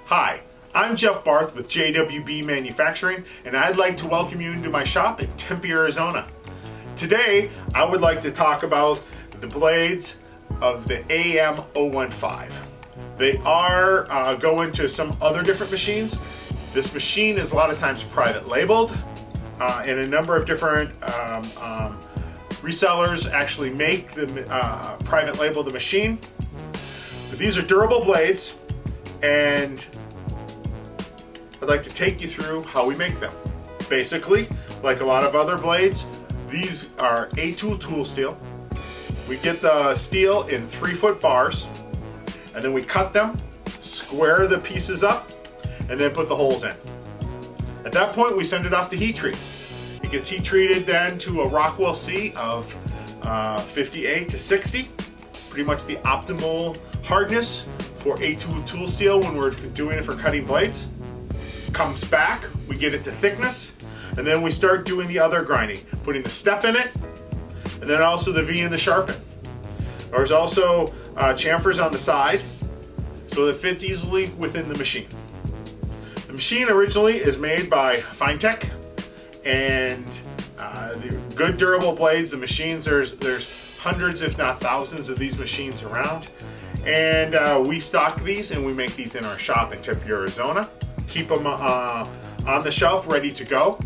Hi, I'm Jeff Barth with JWB Manufacturing, and I'd like to welcome you into my shop in Tempe, Arizona. Today, I would like to talk about the blades of the AM015. They are going to some other different machines. This machine is a lot of times private labeled, and a number of different resellers actually make the private label the machine. But these are durable blades, and I'd like to take you through how we make them. Basically, like a lot of other blades, these are A2 tool steel. We get the steel in 3-foot bars, and then we cut them, square the pieces up, and then put the holes in. At that point, we send it off to heat treat. It gets heat treated then to a Rockwell C of 58 to 60, pretty much the optimal hardness for A2 tool steel when we're doing it for cutting blades. Comes back, we get it to thickness, and then we start doing the other grinding, putting the step in it, and then also the V and the sharpen. There's also chamfers on the side, so it fits easily within the machine. The machine originally is made by Finetech, and the good durable blades. The machines, there's hundreds if not thousands of these machines around, and we stock these and we make these in our shop in Tempe, Arizona. Keep them on the shelf ready to go.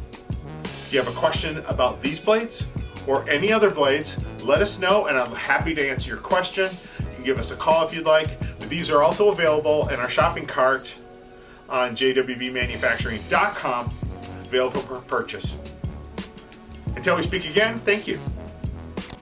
If you have a question about these blades or any other blades, let us know and I'm happy to answer your question. You can give us a call if you'd like. But these are also available in our shopping cart on jwbmanufacturing.com, available for purchase. Until we speak again, thank you.